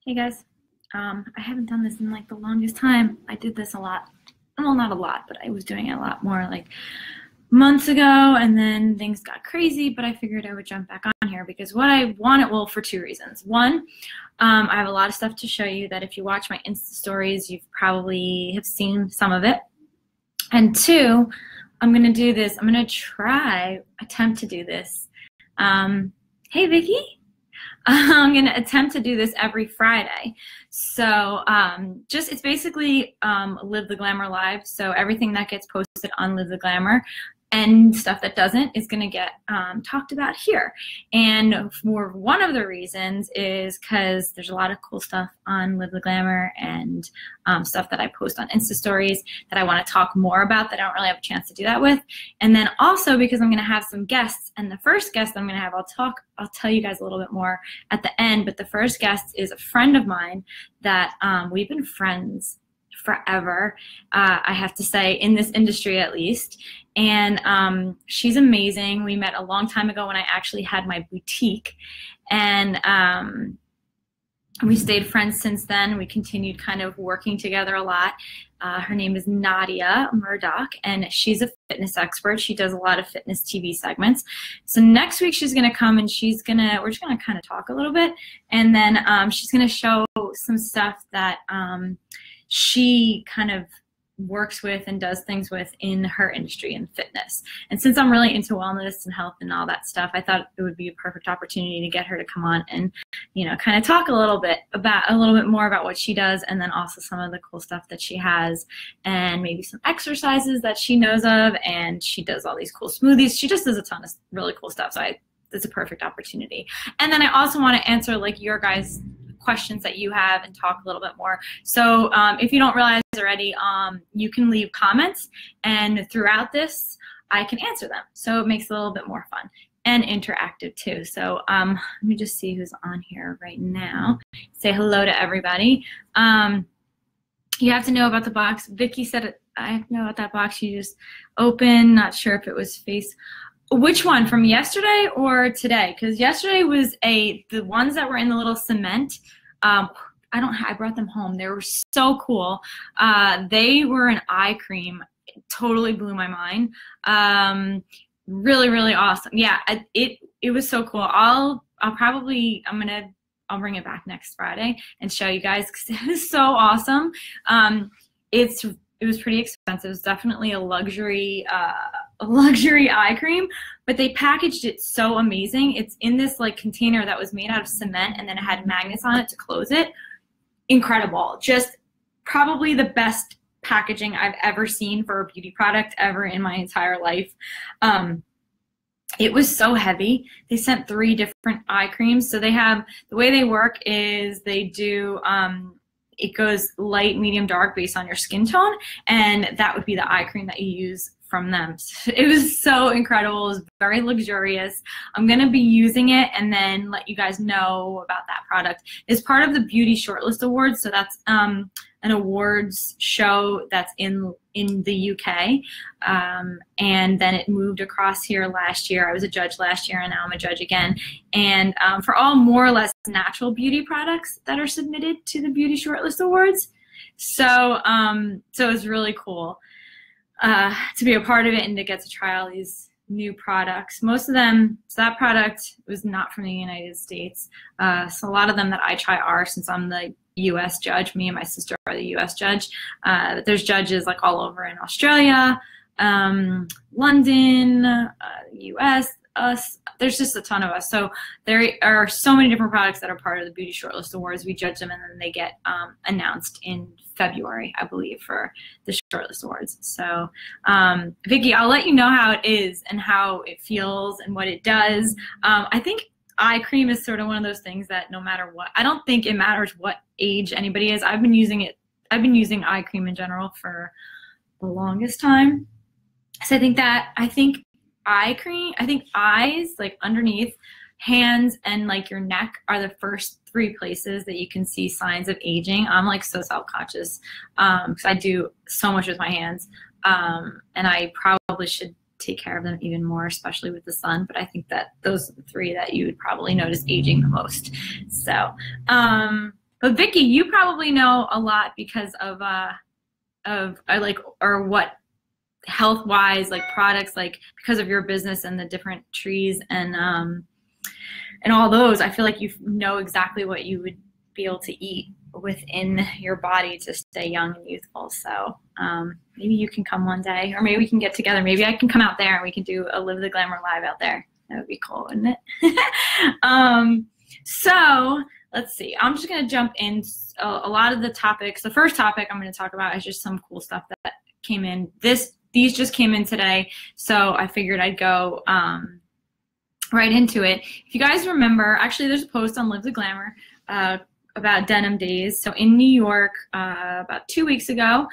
Hey guys, I haven't done this in like the longest time. I did this a lot. Well, not a lot, but I was doing it a lot more like months ago, and then things got crazy, but I figured I would jump back on here because what I wanted, well, for two reasons. One, I have a lot of stuff to show you that if you watch my Insta stories, you've probably have seen some of it. And two, I'm gonna do this, I'm gonna attempt to do this. Hey Vicky. I'm going to attempt to do this every Friday. So it's basically Live the Glamour Live. So everything that gets posted on Live the Glamour and stuff that doesn't is going to get talked about here. And for one of the reasons is because there's a lot of cool stuff on Live the Glamour and stuff that I post on Insta stories that I want to talk more about that I don't really have a chance to do that with. And then also because I'm going to have some guests, and the first guest I'm going to have, I'll tell you guys a little bit more at the end, but the first guest is a friend of mine that we've been friends forever, I have to say, in this industry at least. And she's amazing. We met a long time ago when I actually had my boutique, and we stayed friends since then. We continued kind of working together a lot. Her name is Nadia Murdock, and she's a fitness expert. She does a lot of fitness TV segments. So next week she's gonna come and we're just gonna kind of talk a little bit, and then she's gonna show some stuff that she kind of works with and does things with in her industry in fitness. And since I'm really into wellness and health and all that stuff, I thought it would be a perfect opportunity to get her to come on and, you know, kind of talk a little bit more about what she does, and then also some of the cool stuff that she has, and maybe some exercises that she knows of. And she does all these cool smoothies. She just does a ton of really cool stuff. So it's a perfect opportunity. And then I also want to answer like your guys' questions that you have and talk a little bit more. So if you don't realize already, you can leave comments, and throughout this I can answer them. So it makes it a little bit more fun and interactive too. So let me just see who's on here right now. Say hello to everybody. You have to know about the box. Vicky said it, I have to know about that box you just opened. Not sure if it was face. Which one, from yesterday or today? Because yesterday was the ones that were in the little cement. I brought them home. They were so cool. They were an eye cream. It totally blew my mind. Really, really awesome. Yeah, it was so cool. I'll bring it back next Friday and show you guys because it was so awesome. It was pretty expensive. It was definitely a luxury eye cream, but they packaged it so amazing. It's in this like container that was made out of cement, and then it had magnets on it to close it. Incredible. Just probably the best packaging I've ever seen for a beauty product ever in my entire life. It was so heavy. They sent 3 different eye creams. So the way they work is they do, it goes light, medium, dark based on your skin tone, and that would be the eye cream that you use from them. It was so incredible. It was very luxurious. I'm going to be using it and then let you guys know about that product. It's part of the Beauty Shortlist Awards, so that's an awards show that's in the UK, and then it moved across here last year. I was a judge last year, and now I'm a judge again. And for all more or less natural beauty products that are submitted to the Beauty Shortlist Awards. So it's really cool to be a part of it and to get to try all these new products. Most of them, so that product was not from the United States. So a lot of them that I try are, since I'm the US judge, me and my sister are the US judge. There's judges like all over in Australia, London, US, us. There's just a ton of us. So there are so many different products that are part of the Beauty Shortlist Awards. We judge them, and then they get announced in February, I believe, for the Shortlist Awards. So Vicky, I'll let you know how it is and how it feels and what it does. I think eye cream is sort of one of those things that no matter what, I don't think it matters what age anybody is. I've been using eye cream in general for the longest time. So I think eyes, like underneath, hands, and like your neck are the first 3 places that you can see signs of aging. I'm like so self-conscious because I do so much with my hands, and I probably should take care of them even more, especially with the sun. But I think that those are the 3 that you would probably notice aging the most. So But Vicky, you probably know a lot because of like, or what health-wise, like products, like because of your business and the different trees and all those. I feel like you know exactly what you would be able to eat within your body to stay young and youthful. So maybe you can come one day, or maybe we can get together. Maybe I can come out there and we can do a Live the Glamour live out there. That would be cool, wouldn't it? So let's see. I'm just going to jump in a lot of the topics. The first topic I'm going to talk about is just some cool stuff that came in. These just came in today, so I figured I'd go right into it. If you guys remember, actually there's a post on Live the Glamour about Denim Days. So in New York, about 2 weeks ago,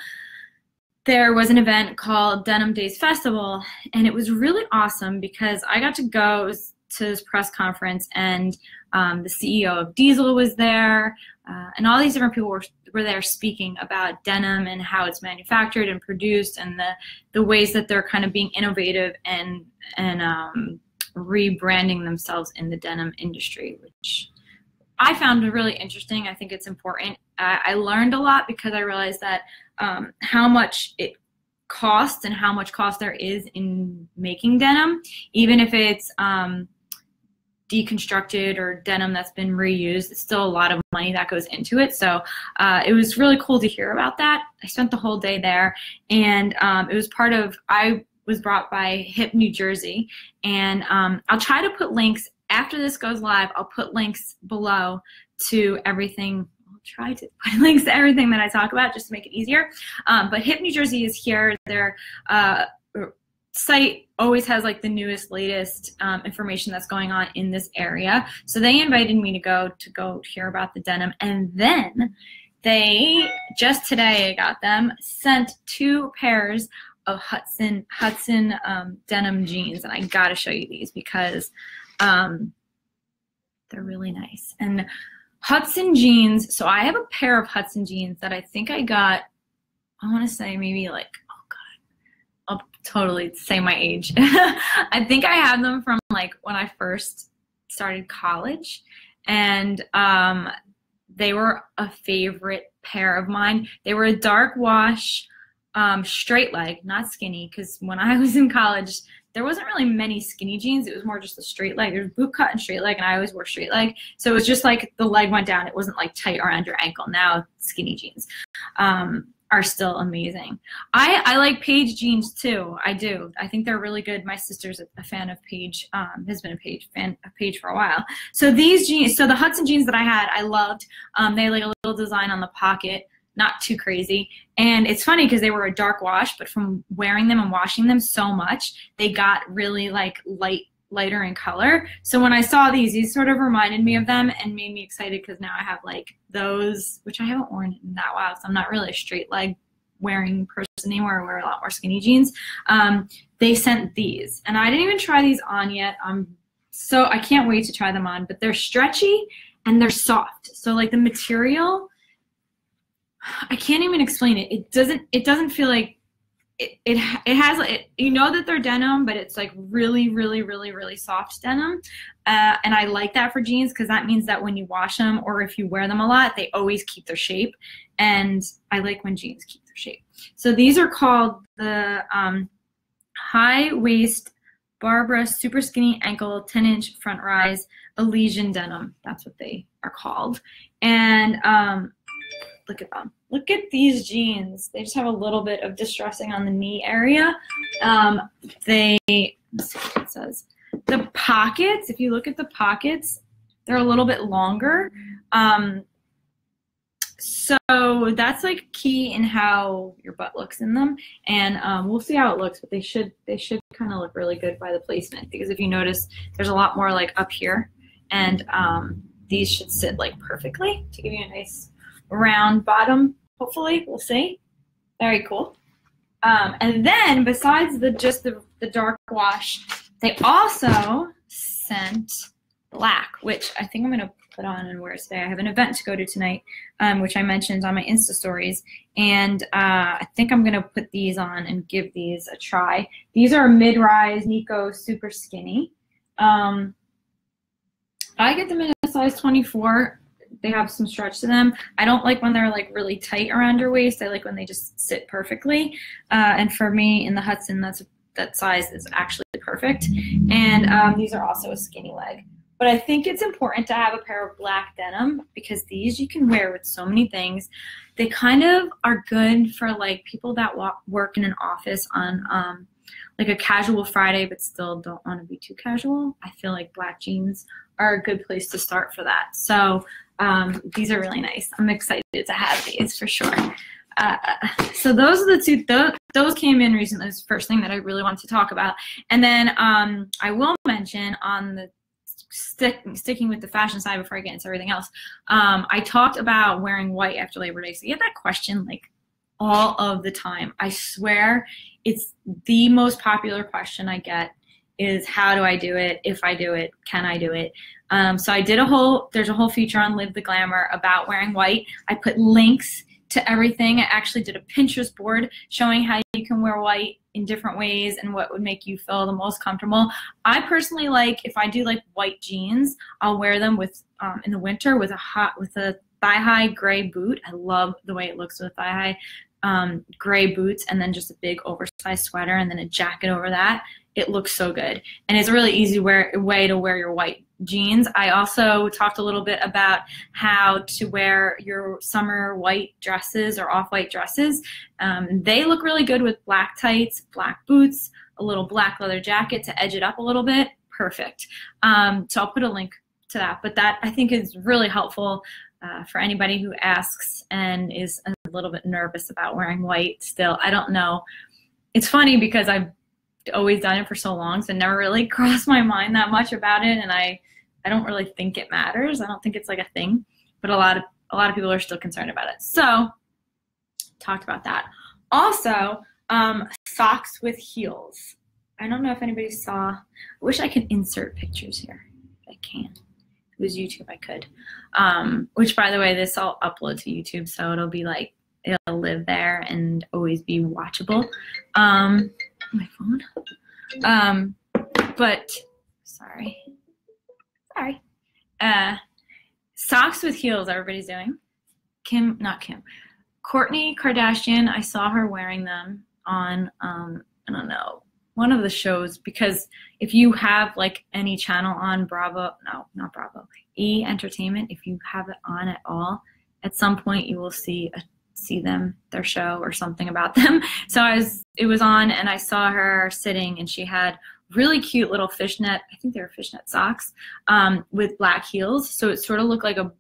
there was an event called Denim Days Festival, and it was really awesome because I got to go to this press conference, and the CEO of Diesel was there, and all these different people were there speaking about denim and how it's manufactured and produced, and the ways that they're kind of being innovative and rebranding themselves in the denim industry, which I found really interesting. I think it's important. I learned a lot because I realized that how much it costs and how much cost there is in making denim, even if it's deconstructed or denim that's been reused. It's still a lot of money that goes into it. So it was really cool to hear about that. I spent the whole day there, and it was I was brought by Hip New Jersey, and I'll try to put links after this goes live. I'll put links below to everything. I'll try to put links to everything that I talk about just to make it easier. But Hip New Jersey is here. Their site always has like the newest, latest information that's going on in this area. So they invited me to go hear about the denim, and then they just today, I got them, sent 2 pairs of Hudson denim jeans, and I gotta show you these because they're really nice. And Hudson jeans, so I have a pair of Hudson jeans that I think I got, I want to say maybe like, I'll totally say my age. I think I have them from like when I first started college, and they were a favorite pair of mine. They were a dark wash, straight leg, not skinny, because when I was in college, there wasn't really many skinny jeans. It was more just a straight leg. There's boot cut and straight leg, and I always wore straight leg. So it was just like the leg went down. It wasn't like tight around your ankle. Now skinny jeans are still amazing. I like Paige jeans too. I do. I think they're really good. My sister's a fan of Paige, has been a fan of Paige for a while. So these jeans, so the Hudson jeans that I had, I loved. They had like a little design on the pocket, not too crazy. And it's funny because they were a dark wash, but from wearing them and washing them so much, they got really like lighter in color. So when I saw these sort of reminded me of them and made me excited because now I have like those, which I haven't worn in that while, so I'm not really a straight leg wearing person anymore. I wear a lot more skinny jeans. They sent these, and I didn't even try these on yet. So I can't wait to try them on, but they're stretchy and they're soft. So like the material, I can't even explain it. It doesn't feel like it has, you know that they're denim, but it's like really, really, really, really soft denim. And I like that for jeans because that means that when you wash them or if you wear them a lot, they always keep their shape. And I like when jeans keep their shape. So these are called the high waist Barbara super skinny ankle 10-inch front rise Elysian denim. That's what they are called. And look at them. Look at these jeans. They just have a little bit of distressing on the knee area. Let's see what it says. The pockets, if you look at the pockets, they're a little bit longer. So that's like key in how your butt looks in them. And we'll see how it looks, but they should kind of look really good by the placement, because if you notice, there's a lot more like up here, and these should sit like perfectly to give you a nice round bottom. Hopefully, we'll see. Very cool. And then besides just the dark wash, they also sent black, which I think I'm gonna put on and wear today. I have an event to go to tonight, which I mentioned on my Insta stories, and I think I'm gonna put these on and give these a try. These are mid-rise Nico super skinny. I get them in a size 24. they have some stretch to them. I don't like when they're like really tight around your waist. I like when they just sit perfectly. And for me in the Hudson, that size is actually perfect. And these are also a skinny leg. But I think it's important to have a pair of black denim because these you can wear with so many things. They kind of are good for like people that work in an office on like a casual Friday but still don't want to be too casual. I feel like black jeans are a good place to start for that. So these are really nice. I'm excited to have these for sure. So those are the two, those came in recently. That's the first thing that I really want to talk about. And then I will mention on the sticking with the fashion side before I get into everything else, I talked about wearing white after Labor Day. So you get that question like all of the time. I swear it's the most popular question I get is how do I do it? If I do it, can I do it? So I did there's a whole feature on Live the Glamour about wearing white. I put links to everything. I actually did a Pinterest board showing how you can wear white in different ways and what would make you feel the most comfortable. I personally like, if I do like white jeans, I'll wear them with in the winter with a thigh-high gray boot. I love the way it looks with thigh-high gray boots and then just a big oversized sweater and then a jacket over that. It looks so good. And it's a really easy way to wear your white jeans. I also talked a little bit about how to wear your summer white dresses or off-white dresses. They look really good with black tights, black boots, a little black leather jacket to edge it up a little bit. Perfect. So I'll put a link to that. But that I think is really helpful for anybody who asks and is a little bit nervous about wearing white still. I don't know. It's funny because I've always done it for so long, so it never really crossed my mind that much about it, and I don't really think it matters. I don't think it's like a thing, but a lot of people are still concerned about it. So talked about that. Also, socks with heels. I don't know if anybody saw. I wish I could insert pictures here. I can. If it was YouTube, I could. Which, by the way, this I'll upload to YouTube, so it'll be like it'll live there and always be watchable. My phone. But sorry. Socks with heels. Everybody's doing. Kourtney Kardashian. I saw her wearing them on I don't know, one of the shows, because if you have like any channel on Bravo, no, not Bravo, E Entertainment, if you have it on at all, at some point you will see their show or something about them. So it was on and I saw her sitting and she had really cute little fishnet, I think they were fishnet socks, with black heels. So it sort of looked like a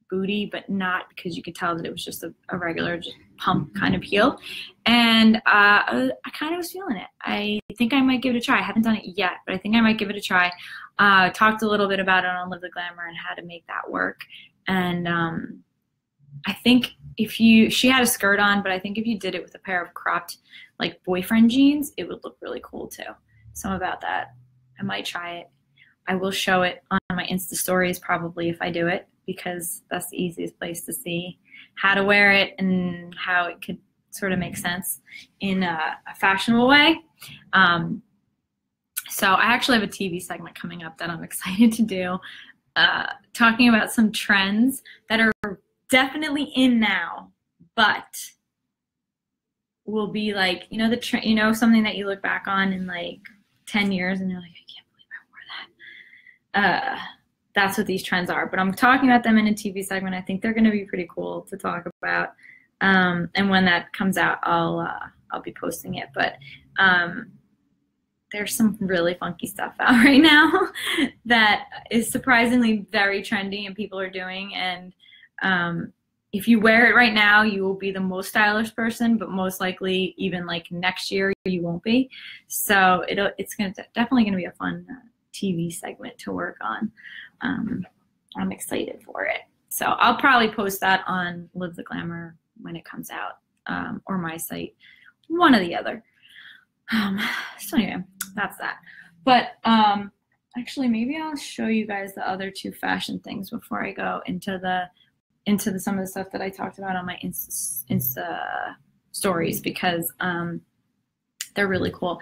booty, but not, because you could tell that it was just a regular just pump kind of heel. And I kind of was feeling it. I think I might give it a try. I haven't done it yet, but I think I might give it a try. Talked a little bit about it on Live the Glamour and how to make that work. And I think she had a skirt on, but I think if you did it with a pair of cropped like boyfriend jeans, it would look really cool too. So about that, I might try it. I will show it on my Insta stories probably if I do it, because that's the easiest place to see how to wear it and how it could sort of make sense in a fashionable way. So I actually have a TV segment coming up that I'm excited to do, talking about some trends that are definitely in now, but will be like, you know, the trend, you know, something that you look back on in like 10 years and you're like, I can't believe I wore that. That's what these trends are, but I'm talking about them in a TV segment. I think they're going to be pretty cool to talk about. And when that comes out, I'll be posting it, but there's some really funky stuff out right now that is surprisingly very trendy and people are doing. And if you wear it right now, you will be the most stylish person, but most likely even like next year you won't be. So it's definitely going to be a fun TV segment to work on. I'm excited for it. So I'll probably post that on Live the Glamour when it comes out, or my site, one or the other. So anyway, that's that. But actually, maybe I'll show you guys the other two fashion things before I go into some of the stuff that I talked about on my Insta stories, because they're really cool.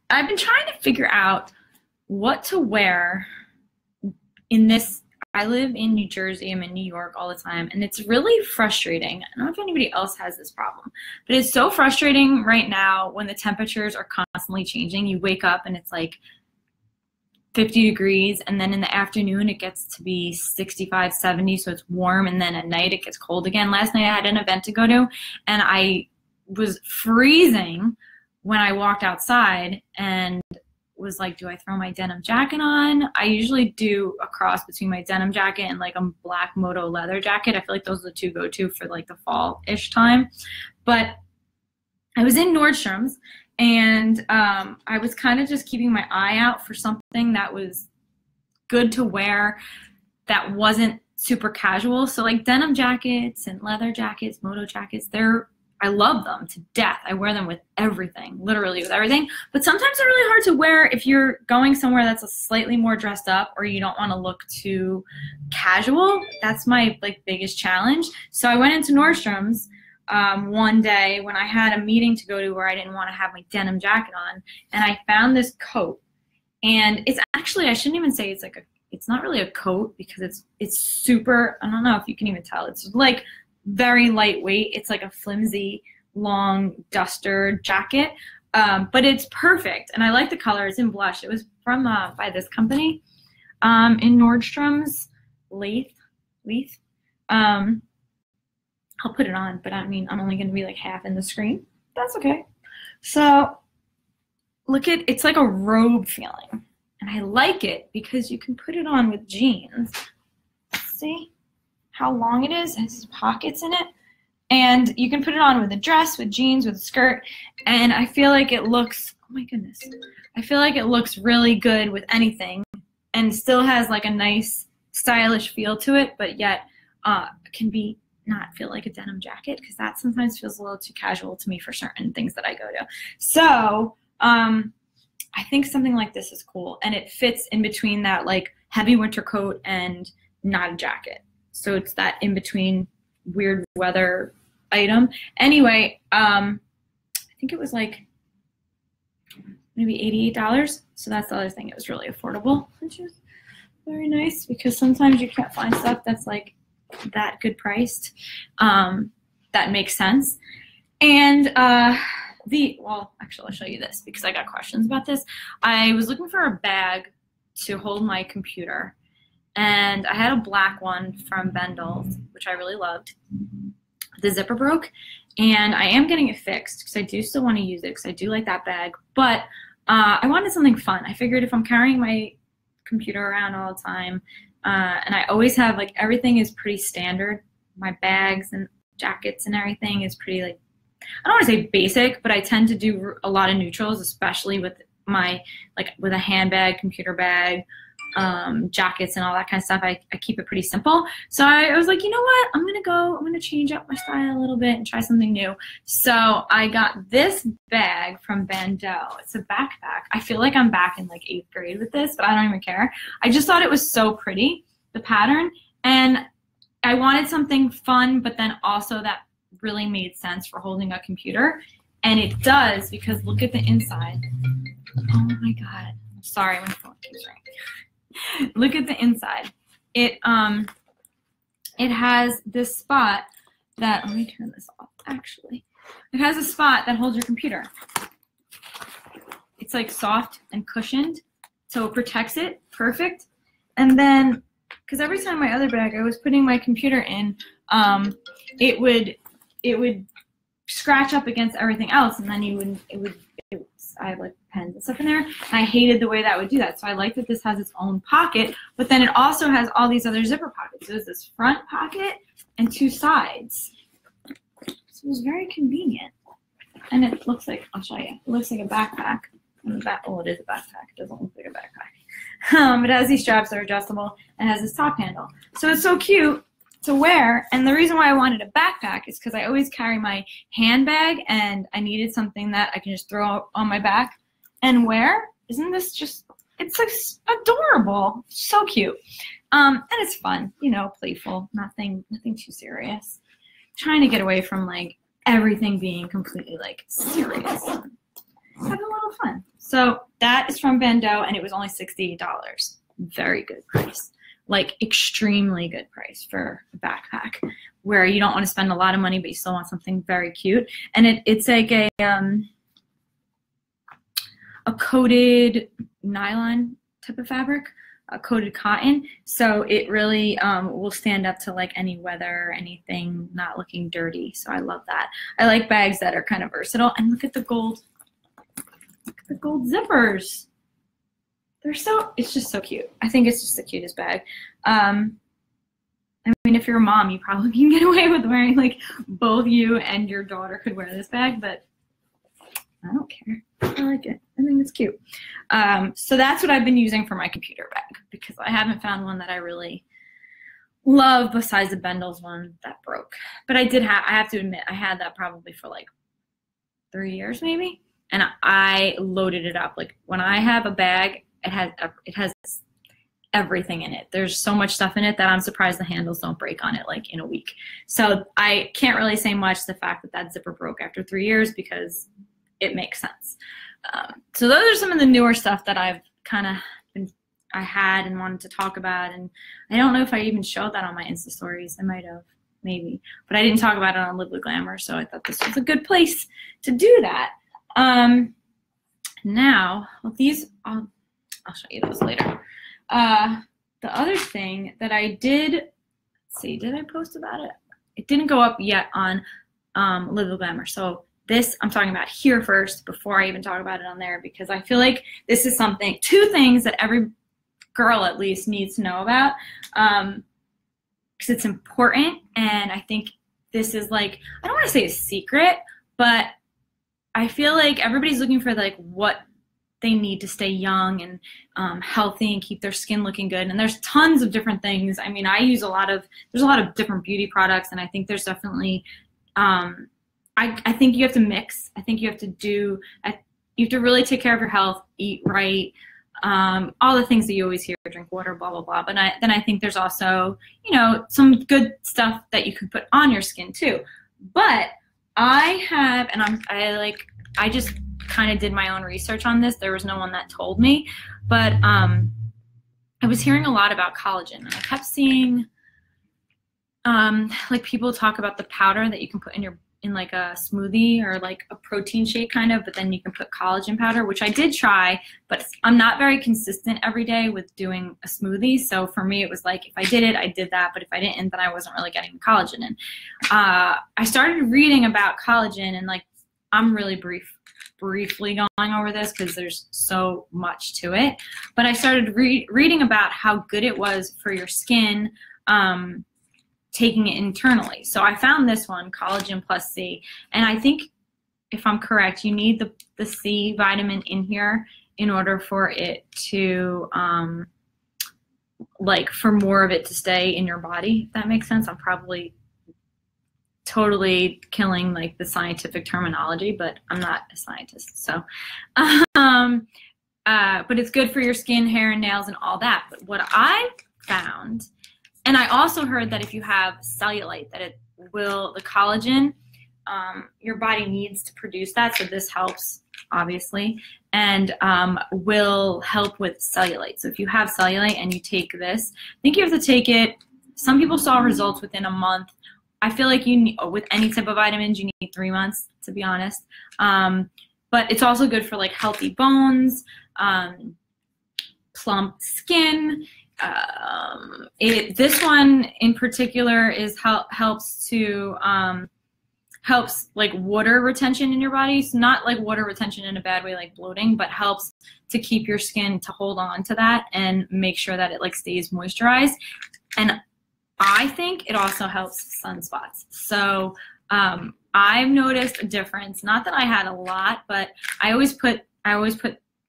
I've been trying to figure out what to wear in this. I live in New Jersey. I'm in New York all the time, and it's really frustrating. I don't know if anybody else has this problem, but it's so frustrating right now when the temperatures are constantly changing. You wake up and it's like 50 degrees, and then in the afternoon it gets to be 65, 70, so it's warm, and then at night it gets cold again. Last night I had an event to go to, and I was freezing when I walked outside and was like, do I throw my denim jacket on? I usually do a cross between my denim jacket and like a black moto leather jacket. I feel like those are the two go-to for like the fall-ish time. But I was in Nordstrom's, and I was kind of just keeping my eye out for something that was good to wear that wasn't super casual. So like denim jackets and leather jackets, moto jackets, I love them to death. I wear them with everything, literally with everything. But sometimes they're really hard to wear if you're going somewhere that's a slightly more dressed up, or you don't want to look too casual. That's my like biggest challenge. So I went into Nordstrom's one day when I had a meeting to go to where I didn't want to have my denim jacket on, and I found this coat. And it's actually, I shouldn't even say it's not really a coat, because it's super, I don't know if you can even tell. It's like very lightweight. It's like a flimsy, long duster jacket, but it's perfect. And I like the color. It's in blush. It was from by this company in Nordstrom's, Leith. I'll put it on, but I mean, I'm only going to be like half in the screen. That's okay. So look at, it's like a robe feeling. And I like it because you can put it on with jeans. See how long it is? It has pockets in it. And you can put it on with a dress, with jeans, with a skirt. And I feel like it looks, oh my goodness. I feel like it looks really good with anything, and still has like a nice stylish feel to it, but yet can be not feel like a denim jacket, because that sometimes feels a little too casual to me for certain things that I go to. So I think something like this is cool, and it fits in between that like heavy winter coat and not a jacket. So it's that in between weird weather item. Anyway, I think it was like maybe $88. So that's the other thing. It was really affordable, which is very nice, because sometimes you can't find stuff that's like that good priced, that makes sense. And well, actually, I'll show you this because I got questions about this. I was looking for a bag to hold my computer, and I had a black one from Bento, which I really loved. The zipper broke, and I am getting it fixed because I do still want to use it, because I do like that bag. But I wanted something fun. I figured if I'm carrying my computer around all the time, and I always have, like, everything is pretty standard. My bags and jackets and everything is pretty, like, I don't want to say basic, but I tend to do a lot of neutrals, especially with my, like, with a handbag, computer bag, jackets and all that kind of stuff. I keep it pretty simple. So I was like, you know what? I'm going to change up my style a little bit and try something new. So I got this bag from Bento. It's a backpack. I feel like I'm back in like 8th grade with this, but I don't even care. I just thought it was so pretty, the pattern. And I wanted something fun, but then also that really made sense for holding a computer. And it does, because look at the inside. Oh my God. Sorry, my phone keeps ringing. Look at the inside. It has this spot that, let me turn this off actually. It has a spot that holds your computer. It's like soft and cushioned, so it protects it, perfect. And then, because every time my other bag I was putting my computer in, it would scratch up against everything else, and then I have like pens and stuff in there, and I hated the way that would do that. So I like that this has its own pocket, but then it also has all these other zipper pockets. There's this front pocket and 2 sides. So it was very convenient. And it looks like, I'll show you, it looks like a backpack. Oh, it is a backpack. It doesn't look like a backpack. It has these straps that are adjustable and has this top handle. So it's so cute to wear. And the reason why I wanted a backpack is because I always carry my handbag, and I needed something that I can just throw on my back and wear. Isn't this just, it's like adorable, so cute. And it's fun, you know, playful, nothing too serious. Trying to get away from like everything being completely like serious. Have a little fun. So that is from Bento, and it was only $68. Very good price. like extremely good price for a backpack where you don't want to spend a lot of money, but you still want something very cute. And it's like a coated nylon type of fabric, a coated cotton. So it really will stand up to like any weather, anything not looking dirty. So I love that. I like bags that are kind of versatile. And look at the gold, look at the gold zippers. It's just so cute. I think it's just the cutest bag. I mean, if you're a mom, you probably can get away with wearing, like, both you and your daughter could wear this bag, but I don't care. I like it. I think it's cute. So that's what I've been using for my computer bag because I haven't found one that I really love besides the Bendel's one that broke. But I have to admit, I had that probably for like 3 years maybe, and I loaded it up. Like when I have a bag, it has everything in it. There's so much stuff in it that I'm surprised the handles don't break on it like in a week. So I can't really say much the fact that that zipper broke after 3 years because it makes sense. So those are some of the newer stuff that I've kind of I had and wanted to talk about, and I don't know if I even showed that on my Insta stories. I might have, maybe, but I didn't talk about it on Live with Glamour, so I thought this was a good place to do that. Now, well, these I'll show you those later. The other thing that I did, let's see, did I post about it? It didn't go up yet on Live with Glamour. So this I'm talking about here first before I even talk about it on there because I feel like this is something, two things that every girl at least needs to know about because it's important. And I think this is like, I don't want to say a secret, but I feel like everybody's looking for like what they need to stay young and healthy and keep their skin looking good. And there's tons of different things. I mean, I use there's a lot of different beauty products, and I think there's definitely, I think you have to mix. I think you have to really take care of your health, eat right, all the things that you always hear, drink water, blah, blah, blah. But then I think there's also, you know, some good stuff that you can put on your skin too. But I have, and I just kind of did my own research on this. There was no one that told me, but I was hearing a lot about collagen, and I kept seeing like people talk about the powder that you can put in like a smoothie or like a protein shake kind of, but then you can put collagen powder, which I did try, but I'm not very consistent every day with doing a smoothie. So for me, it was like, if I did it, I did that. But if I didn't, then I wasn't really getting the collagen in. I started reading about collagen, and like, I'm really briefly going over this because there's so much to it. But I started reading about how good it was for your skin, taking it internally. So I found this one, Collagen Plus C, and I think, if I'm correct, you need the C vitamin in here in order for it to, like, for more of it to stay in your body, if that makes sense. I'm probably totally killing like the scientific terminology, but I'm not a scientist. So, but it's good for your skin, hair, and nails and all that. But what I found, and I also heard that if you have cellulite, that the collagen, your body needs to produce that. So this helps, obviously, and will help with cellulite. So if you have cellulite and you take this, I think you have to take it. Some people saw results within a month. I feel like you need, with any type of vitamins, you need 3 months, to be honest. But it's also good for like healthy bones, plump skin. This one in particular helps like water retention in your body. So not like water retention in a bad way, like bloating, but helps to keep your skin to hold on to that and make sure that it like stays moisturized. And I think it also helps sunspots. So I've noticed a difference. Not that I had a lot, but I always put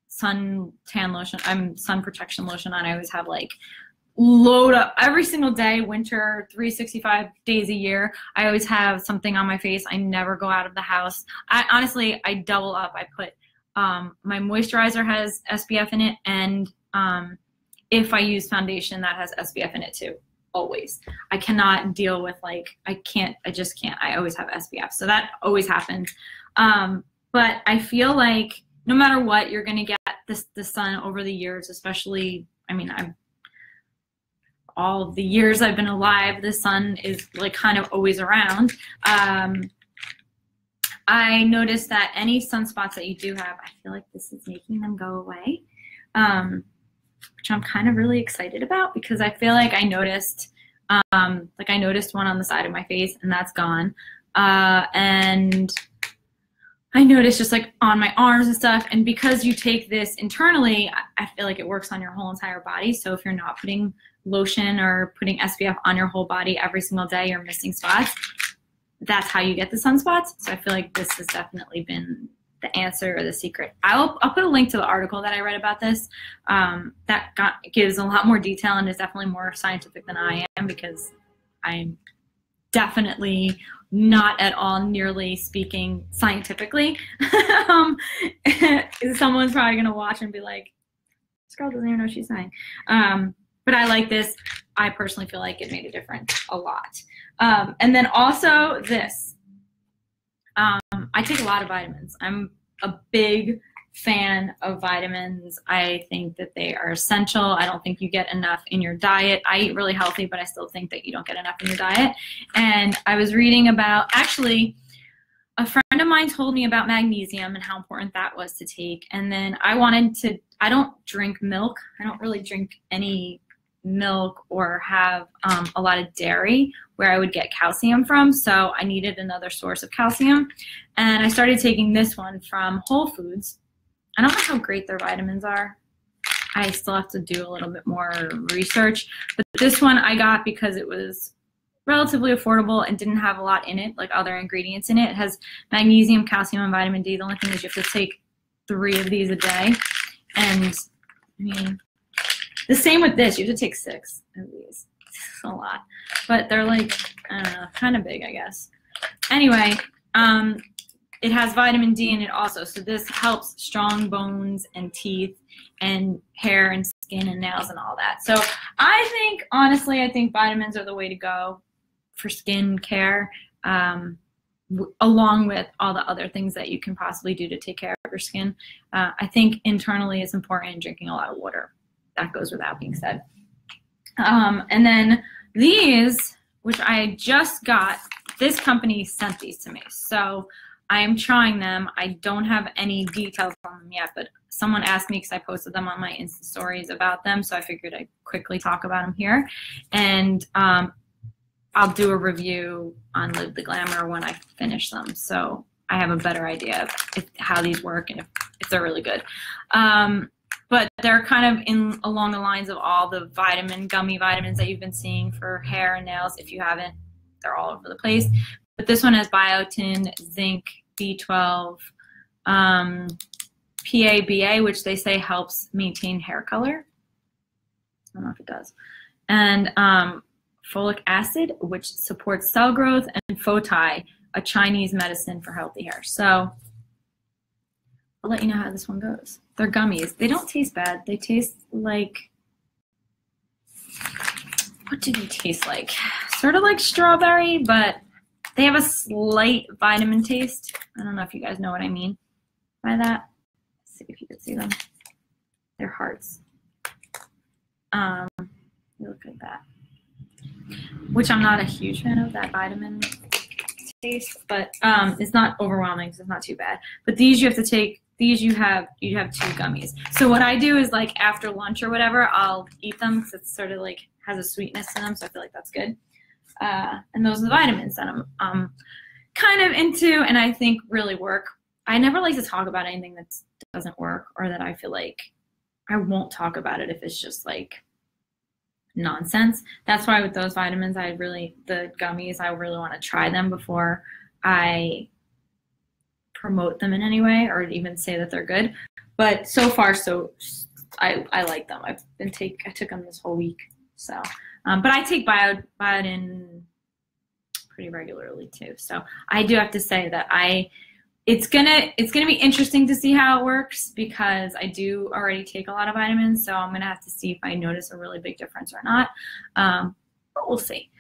sun protection lotion on. I always have like load up every single day, winter, 365 days a year. I always have something on my face. I never go out of the house. I double up. I put my moisturizer has SPF in it, and if I use foundation, that has SPF in it too. Always. I cannot deal with like, I just can't. I always have SPF. So that always happens. But I feel like no matter what, you're going to get the sun over the years, especially, I mean, all of the years I've been alive, the sun is like kind of always around. I noticed that any sunspots that you do have, I feel like this is making them go away, which I'm kind of really excited about, because I feel like I noticed, I noticed one on the side of my face and that's gone. And I noticed just like on my arms and stuff. And because you take this internally, I feel like it works on your whole entire body. So if you're not putting lotion or putting SPF on your whole body every single day, you're missing spots. That's how you get the sunspots. So I feel like this has definitely been the answer or the secret. I'll put a link to the article that I read about this. Gives a lot more detail and is definitely more scientific than I am, because I'm definitely not at all nearly speaking scientifically. Someone's probably gonna watch and be like, this girl doesn't even know what she's saying. But I like this. I personally feel like it made a difference a lot. And then also this. I take a lot of vitamins. I'm a big fan of vitamins. I think that they are essential. I don't think you get enough in your diet. I eat really healthy, but I still think that you don't get enough in your diet. And I was reading about, actually, a friend of mine told me about magnesium and how important that was to take. And then I don't drink milk. I don't really drink any milk or have a lot of dairy where I would get calcium from, so I needed another source of calcium. And I started taking this one from Whole Foods. I don't know how great their vitamins are. I still have to do a little bit more research, but this one I got because it was relatively affordable and didn't have a lot in it, like other ingredients in it. It has magnesium, calcium, and vitamin D. The only thing is you have to take 3 of these a day. And I mean, the same with this. You have to take 6 of these. It's a lot. But they're like, I don't know, kind of big, I guess. Anyway, it has vitamin D in it also. So this helps strong bones and teeth and hair and skin and nails and all that. So I think, honestly, I think vitamins are the way to go for skin care, along with all the other things that you can possibly do to take care of your skin. I think internally it's important in drinking a lot of water. That goes without being said. And then these, which I just got, this company sent these to me. So I am trying them. I don't have any details on them yet, but someone asked me because I posted them on my Insta stories about them. So I figured I'd quickly talk about them here. And I'll do a review on Live the Glamour when I finish them. So I have a better idea of how these work and if they're really good. But they're kind of along the lines of all the gummy vitamins that you've been seeing for hair and nails. If you haven't, they're all over the place. But this one has biotin, zinc, B12, PABA, which they say helps maintain hair color. I don't know if it does. And folic acid, which supports cell growth, and Fotai, a Chinese medicine for healthy hair. So I'll let you know how this one goes. They're gummies. They don't taste bad. They taste like, what do they taste like? Sort of like strawberry, but they have a slight vitamin taste. I don't know if you guys know what I mean by that. Let's see if you can see them. They're hearts. They look like that. Which I'm not a huge fan of, that vitamin taste, but it's not overwhelming, so it's not too bad. But these you have to take. These you have 2 gummies. So what I do is, like, after lunch or whatever, I'll eat them because it's sort of like has a sweetness to them, so I feel like that's good. And those are the vitamins that I'm kind of into and I think really work. I never like to talk about anything that doesn't work or that I feel like I won't talk about it if it's just like nonsense. That's why with those vitamins, the gummies, I really want to try them before I promote them in any way or even say that they're good. But so far, I like them. I took them this whole week. So, but I take biotin pretty regularly too. So I do have to say that it's gonna be interesting to see how it works because I do already take a lot of vitamins. So I'm gonna have to see if I notice a really big difference or not. But we'll see.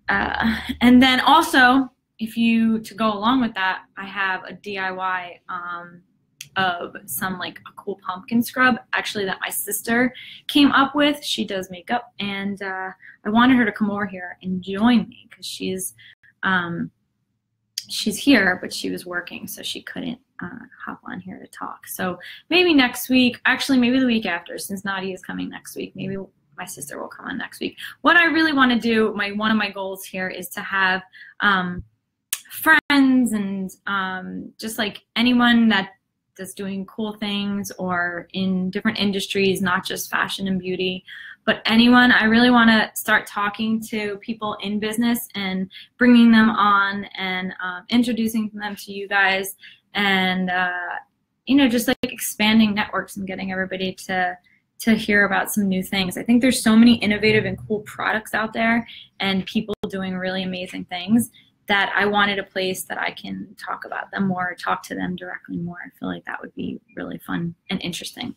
And then also, to go along with that, I have a DIY of some like a cool pumpkin scrub, actually, that my sister came up with. She does makeup, and I wanted her to come over here and join me because she's here, but she was working, so she couldn't hop on here to talk. So maybe next week, actually maybe the week after, since Nadia is coming next week, maybe my sister will come on next week. What I really want to do, one of my goals here is to have friends and just like anyone that's doing cool things or in different industries, not just fashion and beauty, but anyone. I really want to start talking to people in business and bringing them on and introducing them to you guys, and you know, just like expanding networks and getting everybody to hear about some new things. I think there's so many innovative and cool products out there and people doing really amazing things that I wanted a place that I can talk about them more, talk to them directly more. I feel like that would be really fun and interesting.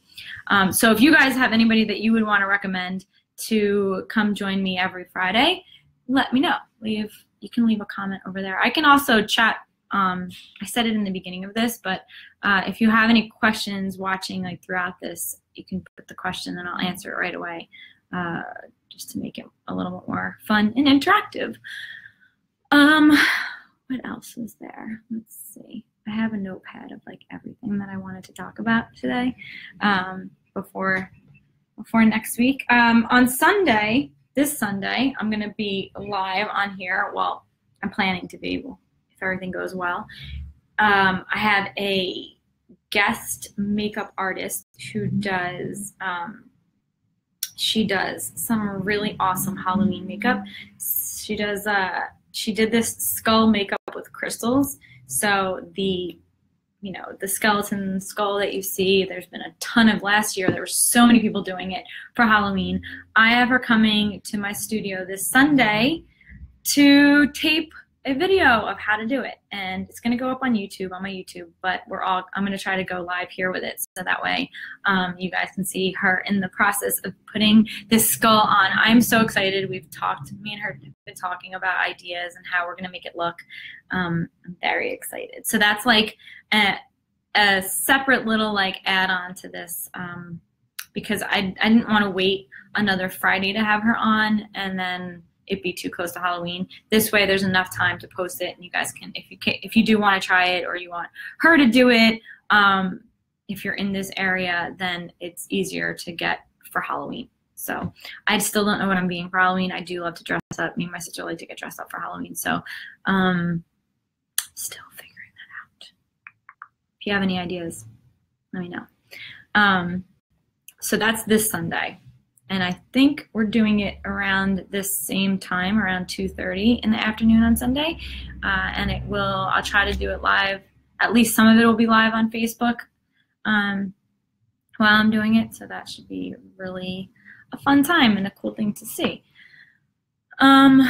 So if you guys have anybody that you would want to recommend to come join me every Friday, let me know. You can leave a comment over there. I can also chat. I said it in the beginning of this, but if you have any questions watching like throughout this, you can put the question and I'll answer it right away, just to make it a little bit more fun and interactive. What else is there? Let's see. I have a notepad of like everything that I wanted to talk about today, before next week. On Sunday, this Sunday, I'm gonna be live on here. Well, I'm planning to be, if everything goes well. I have a guest makeup artist who does, she does some really awesome Halloween makeup. She did this skull makeup with crystals. So the skeleton skull that you see, there's been a ton of, last year there were so many people doing it for Halloween. I have her coming to my studio this Sunday to tape a video of how to do it, and it's gonna go up on YouTube, on my YouTube, but I'm gonna try to go live here with it, so that way you guys can see her in the process of putting this skull on. I'm so excited. Me and her have been talking about ideas and how we're gonna make it look. I'm very excited. So that's like a separate little like add-on to this, because I didn't want to wait another Friday to have her on and then it'd be too close to Halloween. This way there's enough time to post it, and you guys can, if you do want to try it or you want her to do it, if you're in this area, then it's easier to get for Halloween. So I still don't know what I'm being for Halloween. I do love to dress up. Me and my sister like to get dressed up for Halloween. So still figuring that out. If you have any ideas, let me know. So that's this Sunday. And I think we're doing it around this same time, around 2:30 in the afternoon on Sunday. And I'll try to do it live. At least some of it will be live on Facebook while I'm doing it. So that should be really a fun time and a cool thing to see. And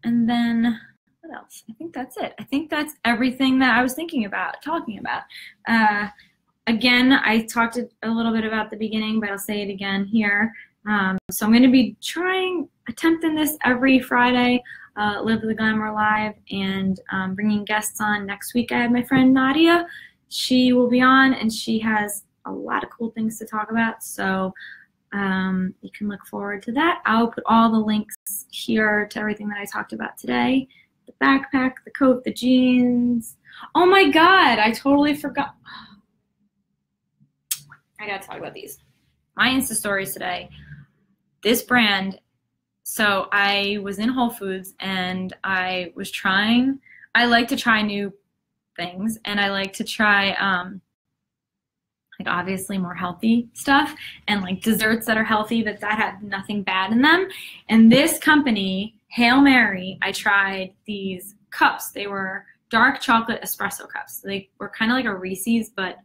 then what else? I think that's it. I think that's everything that I was thinking about talking about. Again, I talked a little bit about the beginning, but I'll say it again here. So I'm going to be attempting this every Friday, Live the Glamour Live, and bringing guests on. Next week I have my friend Nadia. She will be on, and she has a lot of cool things to talk about, so you can look forward to that. I'll put all the links here to everything that I talked about today. The backpack, the coat, the jeans. Oh my God, I totally forgot. I gotta talk about these. My Insta stories today. This brand, so I was in Whole Foods and I like to try new things, and I like to try like obviously more healthy stuff and like desserts that are healthy that have nothing bad in them. And this company, Hail Mary, I tried these cups. They were dark chocolate espresso cups. They were kind of like a Reese's, but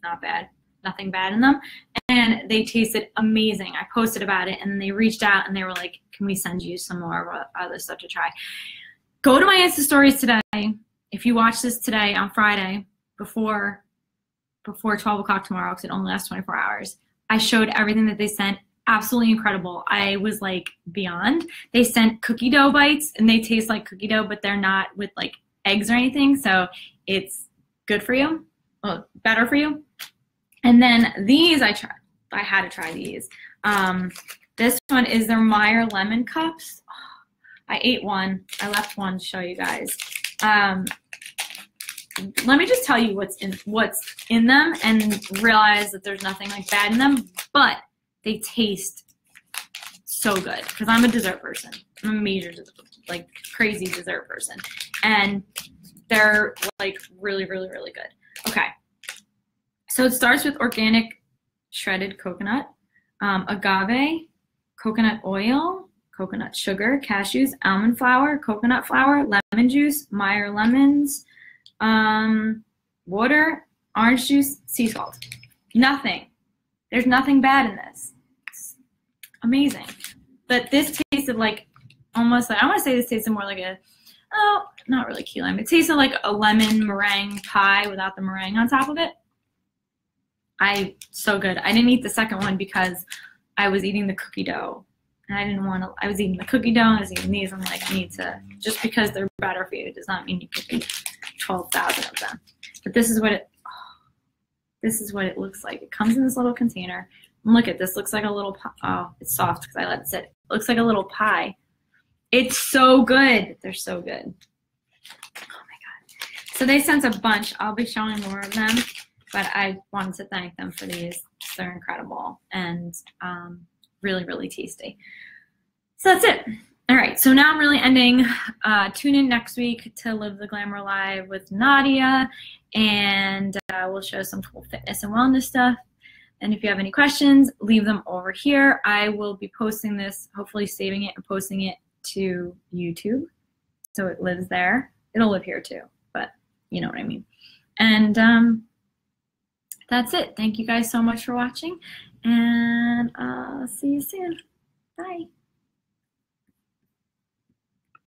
not bad. Nothing bad in them, and they tasted amazing. I posted about it, and they reached out and they were like, can we send you some more other stuff to try? Go to my Insta stories today. If you watch this today on Friday before 12 o'clock tomorrow, because it only lasts 24 hours, I showed everything that they sent. Absolutely incredible. I was like beyond. They sent cookie dough bites, and they taste like cookie dough, but they're not with like eggs or anything, so it's good for you. well, better for you. And then these I tried. I had to try these. This one is their Meyer lemon cups. I ate one. I left one to show you guys. Let me just tell you what's in them and realize that there's nothing like bad in them, but they taste so good because I'm a dessert person. I'm a major like crazy dessert person, and they're like really, really, really good. Okay, so it starts with organic shredded coconut, agave, coconut oil, coconut sugar, cashews, almond flour, coconut flour, lemon juice, Meyer lemons, water, orange juice, sea salt. Nothing. There's nothing bad in this. It's amazing. But this tasted like almost like, I want to say this tasted more like a, oh, not really key lime. It tasted like a lemon meringue pie without the meringue on top of it. So good. I didn't eat the second one because I was eating the cookie dough. And I didn't want to, I was eating the cookie dough, and I was eating these. I'm like, I need to, just because they're better for you does not mean you can eat 12,000 of them. But this is what it, this is what it looks like. It comes in this little container. And look at this, looks like a little, oh, it's soft because I let it sit. It looks like a little pie. It's so good. They're so good. Oh my God. So they sent a bunch. I'll be showing more of them, but I wanted to thank them for these. They're incredible and really, really tasty. So that's it. All right, so now I'm really ending. Tune in next week to Live the Glamour Live with Nadia, and we'll show some cool fitness and wellness stuff. And if you have any questions, leave them over here. I will be posting this, hopefully saving it and posting it to YouTube, so it lives there. It'll live here too, but you know what I mean. And that's it. Thank you guys so much for watching, and I'll see you soon. Bye.